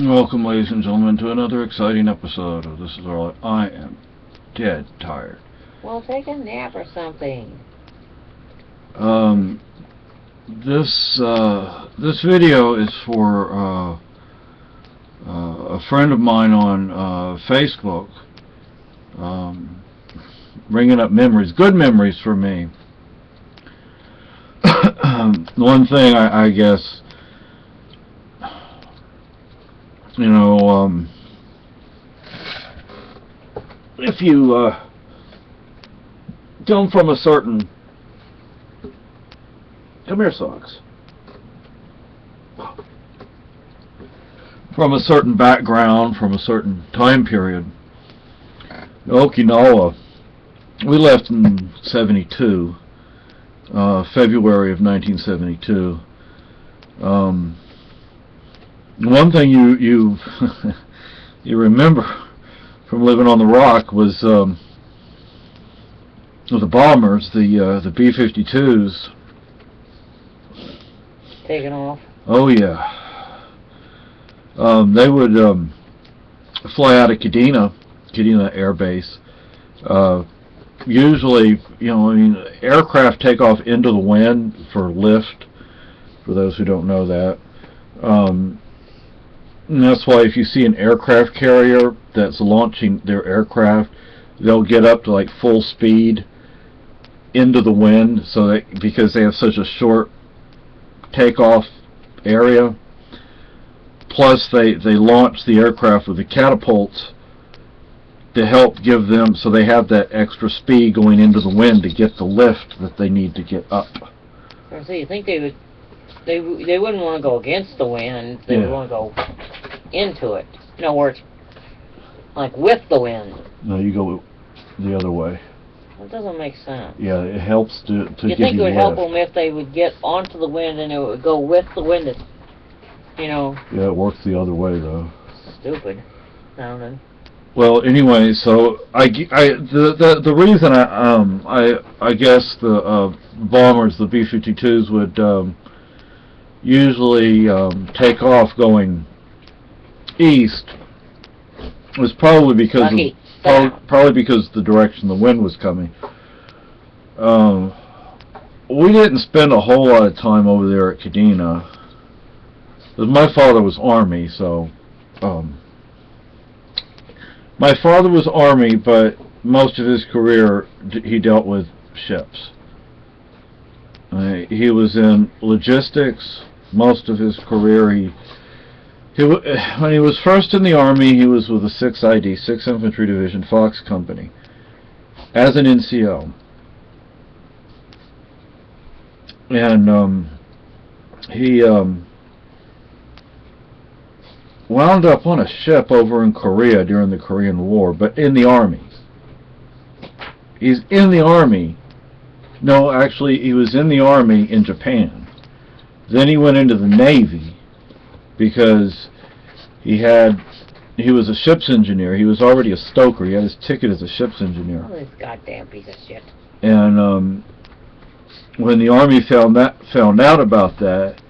Welcome, ladies and gentlemen, to another exciting episode of This Is All I Am Dead Tired. Well, take a nap or something. Um, this video is for a friend of mine on Facebook, bringing up memories, good memories for me. One thing I guess, if you come from a certain, come here, socks, from a certain background, from a certain time period. Okinawa, we left in '72, February of 1972. One thing you you remember from living on the rock was the bombers, the B-52s. Taking off. Oh yeah. They would fly out of Kadena Air Base. Usually, aircraft take off into the wind for lift. For those who don't know that. And that's why if you see an aircraft carrier that's launching their aircraft, they'll get up to like full speed into the wind, so that because they have such a short takeoff area. Plus they launch the aircraft with the catapults to help give them, so they have that extra speed going into the wind to get the lift that they need to get up. So you think they would? They wouldn't want to go against the wind. They would want to go into it. In other words, like with the wind. No, you go the other way. That doesn't make sense. Yeah, it helps to you give think you it would lift. help them if they would get onto the wind and it would go with the wind? Yeah, it works the other way though. Stupid sounding. Well, anyway, so the reason I guess the bombers, the B-52s, would usually take off going east was probably because probably because the direction the wind was coming. We didn't spend a whole lot of time over there at Kadena, because my father was Army, so my father was Army, but most of his career he dealt with ships. He was in logistics most of his career. When he was first in the Army, he was with the 6th ID, 6th Infantry Division, Fox Company, as an NCO. And he wound up on a ship over in Korea during the Korean War, but in the Army. He's in the Army. No, actually, he was in the Army in Japan. Then he went into the Navy because he was a ship's engineer. He was already a stoker. He had his ticket as a ship's engineer. Oh, this goddamn piece of shit. And when the Army found out about that,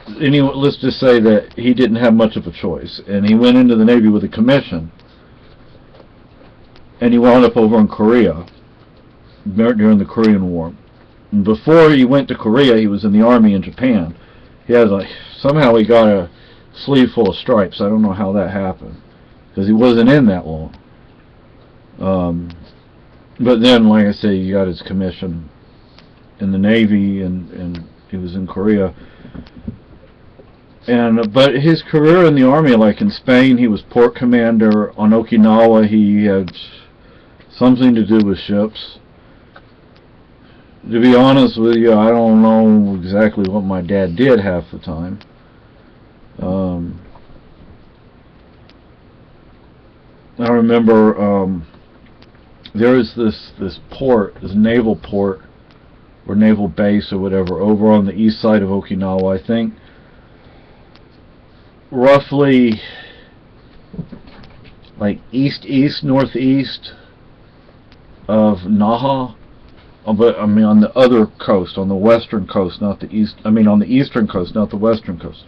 let's just say that he didn't have much of a choice, and he went into the Navy with a commission, and he wound up over in Korea during the Korean War. And before he went to Korea, he was in the Army in Japan. Somehow he got a sleeve full of stripes. I don't know how that happened, because he wasn't in that long. But then, like I say, he got his commission in the Navy, and he was in Korea. But his career in the Army, like in Spain, he was port commander. On Okinawa, he had something to do with ships. To be honest with you, I don't know exactly what my dad did half the time. I remember there was this port, this naval port, or naval base or whatever, over on the east side of Okinawa, I think. Roughly like northeast of Naha, but I mean on the other coast, on the western coast, not the east. I mean on the eastern coast, not the western coast.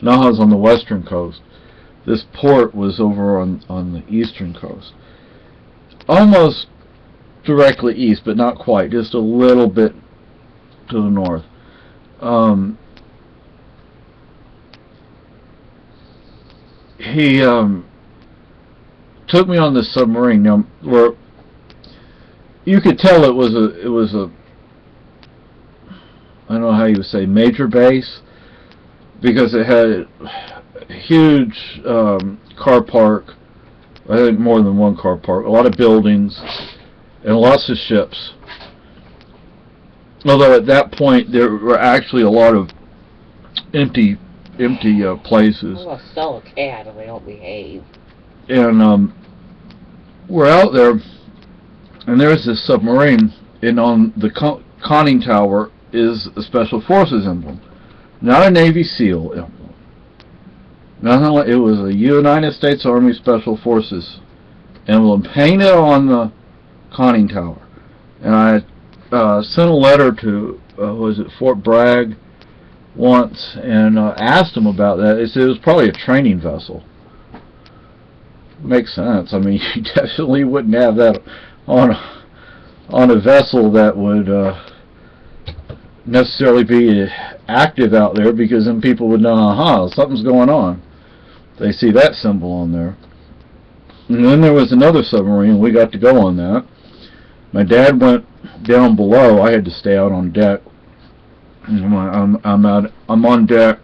Naha's on the western coast. This port was over on the eastern coast. Almost directly east, but not quite. Just a little bit to the north. He took me on this submarine. Now, where you could tell it was a I don't know how you would say major base, because it had a huge car park. I think more than one car park, a lot of buildings, and lots of ships. Although at that point there were actually a lot of empty places. I'm gonna sell a cat if they don't behave. And we're out there, and there's this submarine, and on the conning tower is a Special Forces emblem, not a Navy SEAL emblem. Nothing like it was a United States Army Special Forces emblem painted on the conning tower. And I sent a letter to was it Fort Bragg once, and asked them about that. They said it was probably a training vessel. Makes sense. I mean, you definitely wouldn't have that on a vessel that would necessarily be active out there, because then people would know, aha, something's going on. They see that symbol on there. And then there was another submarine. We got to go on that. My dad went down below. I had to stay out on deck. I'm on deck.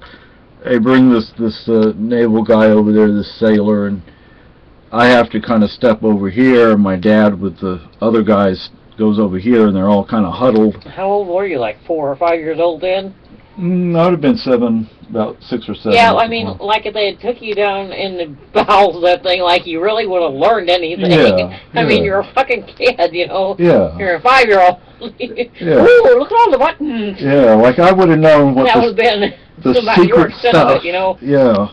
They bring this naval guy over there, this sailor, and I have to kind of step over here. My dad with the other guys goes over here, and they're all kind of huddled. How old were you? Like 4 or 5 years old then? I would have been 7, about 6 or 7. Yeah, I mean, like if they had took you down in the bowels of that thing, like you really would have learned anything. Yeah, I mean, you're a fucking kid, you know. Yeah. You're a 5-year-old. Yeah. Ooh, look at all the buttons. Yeah, like I would have known what that would have been the about secret your extent stuff. of it, you know. Yeah.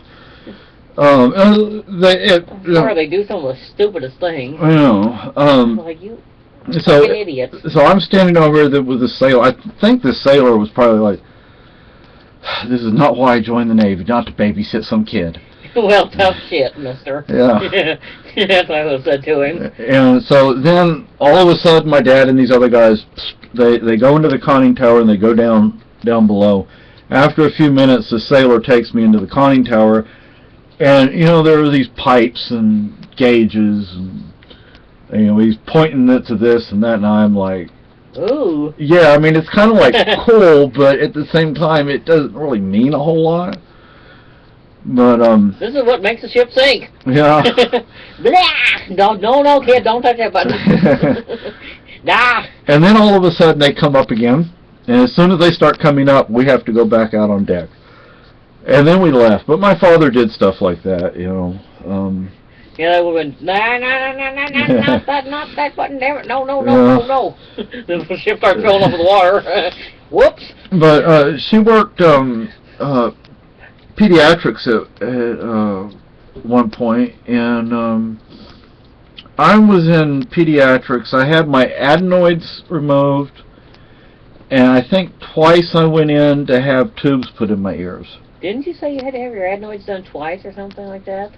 They do some of the stupidest things. I know. Like you. So, Fucking idiots. so I'm standing over there with the sailor. I think the sailor was probably like, "This is not why I joined the Navy, not to babysit some kid." Well, tough shit, mister. Yeah. That's what I would have said to him. And so then, all of a sudden, my dad and these other guys, they go into the conning tower and they go down below. After a few minutes, the sailor takes me into the conning tower, and you know there are these pipes and gauges, and you know he's pointing it to this and that, and I'm like, ooh. yeah, I mean it's kind of like cool, but at the same time it doesn't really mean a whole lot. But this is what makes the ship sink. Yeah. Blah! No, kid, don't touch that button. Nah. And then all of a sudden they come up again, and as soon as they start coming up, we have to go back out on deck. And then we left. But my father did stuff like that, you know. Yeah, that would have been, not that button, damn it, no. The ship starts filling up with water. Whoops. But she worked pediatrics at one point, and I was in pediatrics. I had my adenoids removed, and I think twice I went in to have tubes put in my ears. Didn't you say you had to have your adenoids done twice or something like that?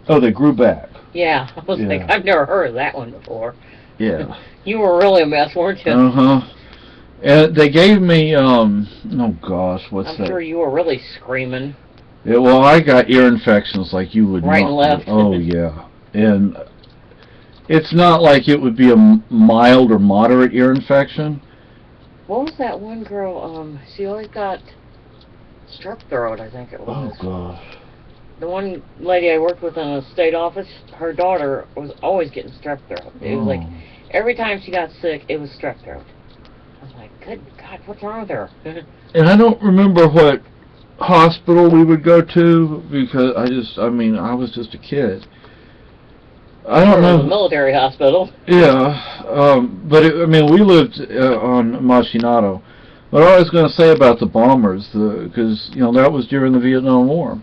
Oh, they grew back. Yeah, I was like, I've never heard of that one before. Yeah. You were really a mess, weren't you? Uh-huh. And they gave me, oh gosh, what's that? I'm sure you were really screaming. Yeah, well, I got ear infections like you would right not. And left. Oh, yeah. And it's not like it would be a mild or moderate ear infection. What was that one girl, she always got strep throat, I think it was. Oh, gosh. The one lady I worked with in a state office, her daughter was always getting strep throat. It was like, every time she got sick, it was strep throat. I was like, good God, what's wrong with her? And I don't remember what hospital we would go to, because I was just a kid. I don't know. It was a military hospital. Yeah, but we lived on Machinado. What I was going to say about the bombers, because that was during the Vietnam War,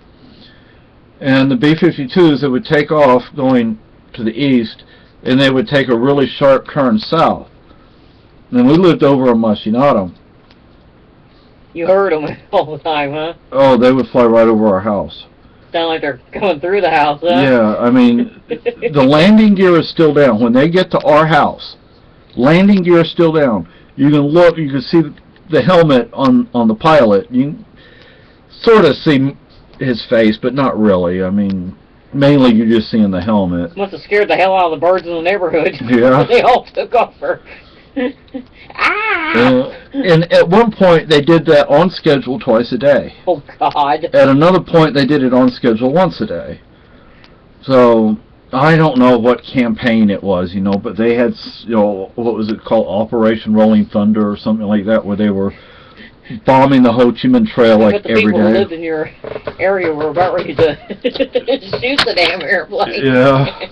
and the B-52s, they would take off going to the east, and they would take a really sharp turn south. And we lived over on Machinado. You heard them all the time, huh? Oh, they would fly right over our house. Sound like they're going through the house, huh? Yeah, I mean, the landing gear is still down. When they get to our house, landing gear is still down. You can look, you can see the helmet on the pilot. You can sort of see his face, but not really. I mean, mainly you're just seeing the helmet. Must have scared the hell out of the birds in the neighborhood. Yeah. They all took off for... ah! And at one point, they did that on schedule twice a day. Oh, God. At another point, they did it on schedule once a day. So, I don't know what campaign it was, you know, but they had, you know, what was it called, Operation Rolling Thunder or something like that, where they were bombing the Ho Chi Minh Trail like the every people who day. lived in your area were about ready to shoot the damn airplane. Yeah.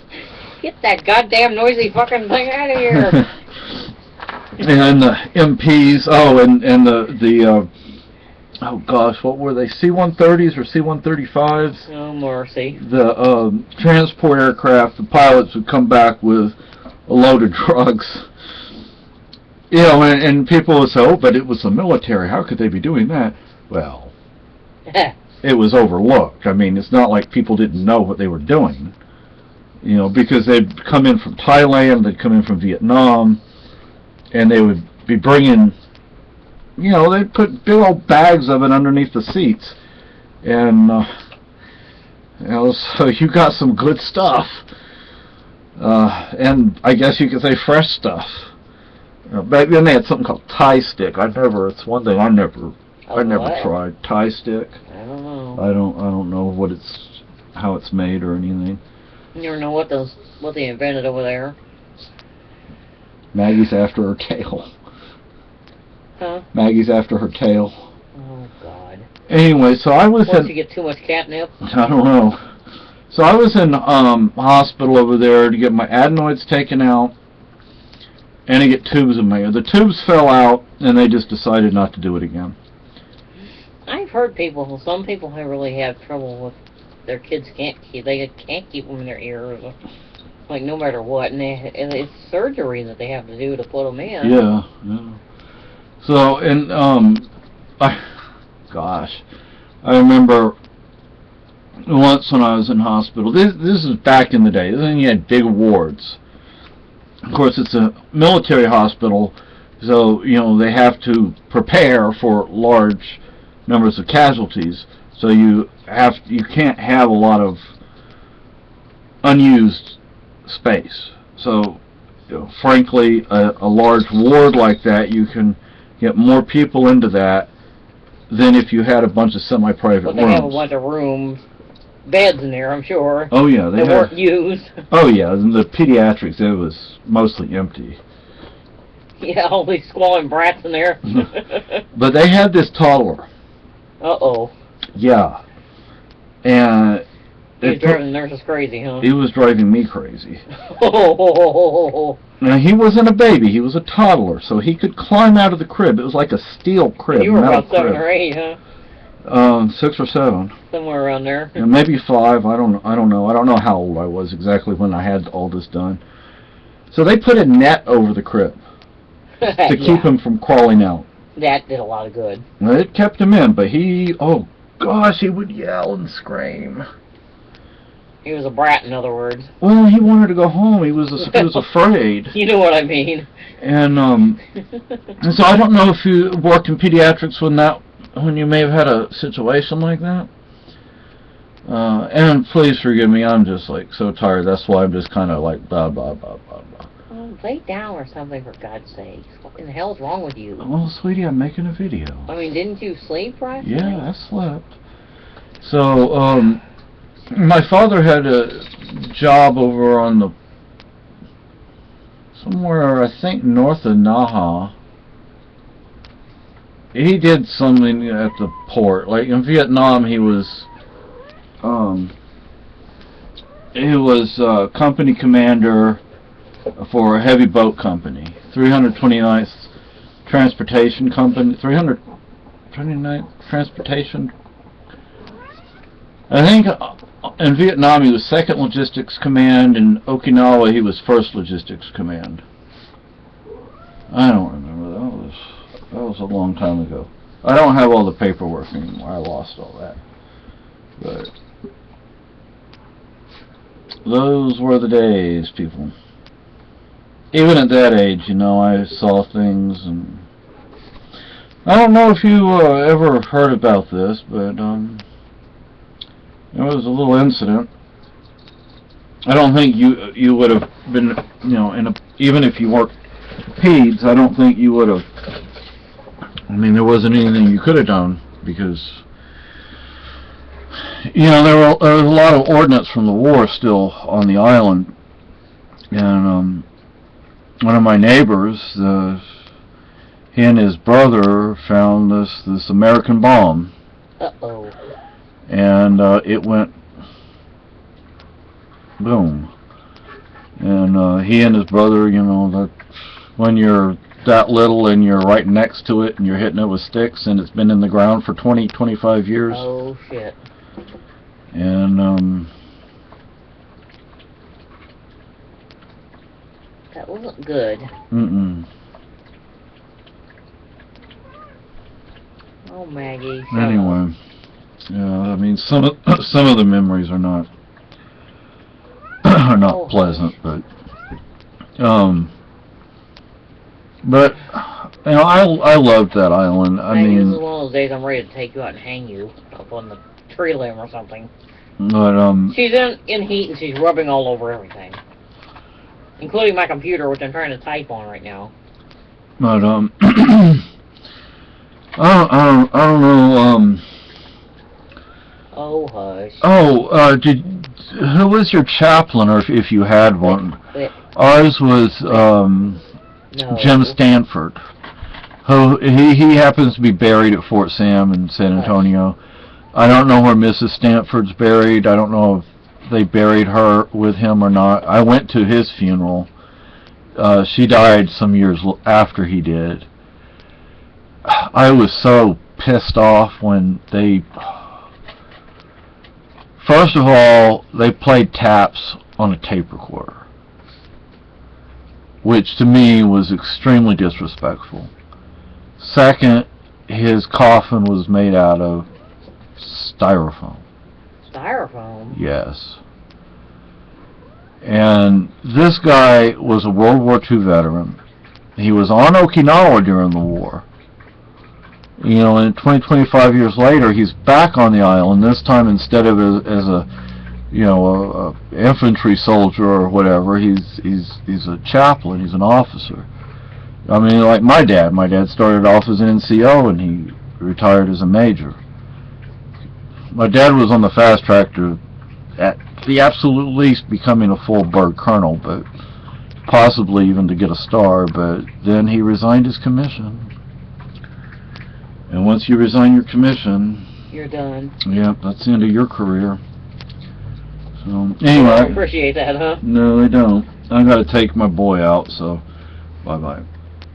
Get that goddamn noisy fucking thing out of here. And the MPs, oh gosh, what were they, C-130s or C-135s? Oh, mercy. The transport aircraft, the pilots would come back with a load of drugs. You know, and people would say, oh, but it was the military, how could they be doing that? Well, it was overlooked. I mean, it's not like people didn't know what they were doing. You know, because they'd come in from Thailand, they'd come in from Vietnam, and they would be bringing, you know, they'd put big old bags of it underneath the seats. And, you know, so you got some good stuff. And I guess you could say fresh stuff. Back then they had something called Thai stick. It's one thing I never tried. Thai stick. I don't know. I don't know how it's made or anything. You never know what they invented over there. Maggie's after her tail. Huh? Maggie's after her tail. Oh, God. Anyway, so I was Once you get too much catnip? I don't know. So I was in hospital over there to get my adenoids taken out and to get tubes in my ear. The tubes fell out and they just decided not to do it again. I've heard some people have really have trouble with their kids can't keep them in their ears, like no matter what, and it's surgery that they have to do to put them in. Yeah. So, and I remember once when I was in hospital. This is back in the day. Then you had big wards. Of course, it's a military hospital, so you know they have to prepare for large numbers of casualties. So you can't have a lot of unused space. So, you know, frankly, a large ward like that, you can get more people into that than if you had a bunch of semi-private rooms. But they have a bunch of beds in there, I'm sure. Oh yeah, they weren't used. Oh yeah, and the pediatrics, it was mostly empty. Yeah, all these squalling brats in there. But they had this toddler. Uh-oh. Yeah. And he was driving the nurses crazy, huh? He was driving me crazy. Oh. Now, he wasn't a baby. He was a toddler, so he could climb out of the crib. It was like a steel crib. You were about 7 or 8, huh? 6 or 7. Somewhere around there. And maybe 5. I don't know. I don't know how old I was exactly when I had all this done. So they put a net over the crib to keep him from crawling out. That did a lot of good. Well, it kept him in, but he would yell and scream. He was a brat, in other words. Well, he wanted to go home. He was afraid. You know what I mean. And and so I don't know if you worked in pediatrics when you may have had a situation like that. And please forgive me, I'm just like so tired. That's why I'm just kind of like blah blah blah blah blah. Well, lay down or something, for God's sake. What in the hell's wrong with you? Well, sweetie, I'm making a video. I mean, didn't you sleep right? Yeah, I slept. So my father had a job over on somewhere, I think, north of Naha. He did something at the port. Like in Vietnam, he was company commander for a heavy boat company, 329th Transportation Company, 329th Transportation. I think in Vietnam he was 2nd Logistics Command, in Okinawa he was 1st Logistics Command. I don't remember. That was a long time ago. I don't have all the paperwork anymore. I lost all that. But those were the days, people. Even at that age, you know, I saw things, and I don't know if you ever heard about this, but there was a little incident. I don't think you would have been, you know, even if you weren't PEDS, I don't think you would have. I mean, there wasn't anything you could have done because, you know, there was a lot of ordnance from the war still on the island, and one of my neighbors, he and his brother found this American bomb. Uh-oh. And it went boom. And he and his brother, you know, that when you're that little and you're right next to it and you're hitting it with sticks and it's been in the ground for 20, 25 years. Oh, shit. And that wasn't good. Mm-mm. Oh, Maggie. Anyway, yeah, I mean, some of the memories are not pleasant, but you know, I loved that island. I Maggie, mean, this is one of those days I'm ready to take you out and hang you up on the tree limb or something. But She's in heat and she's rubbing all over everything, including my computer, which I'm trying to type on right now. But I don't know. Oh, hush. Oh, who was your chaplain, or if you had one? Ours was No. Jim Stanford. Who he happens to be buried at Fort Sam in San Antonio. I don't know where Mrs. Stanford's buried. I don't know if they buried her with him or not. I went to his funeral. She died some years after he did. I was so pissed off when they... First of all, they played taps on a tape recorder, which to me was extremely disrespectful. Second, his coffin was made out of styrofoam. Styrofoam? Yes. And this guy was a World War II veteran. He was on Okinawa during the war. You know, and 25 years later, he's back on the island. This time, instead of as a, you know, a infantry soldier or whatever, he's a chaplain. He's an officer. I mean, like my dad. My dad started off as an NCO and he retired as a major. My dad was on the fast track to, at the absolute least, becoming a full bird colonel, but possibly even to get a star. But then he resigned his commission. And once you resign your commission, you're done. Yeah, that's the end of your career. So anyway, I don't appreciate that, huh? No, they don't. I got to take my boy out, so bye bye.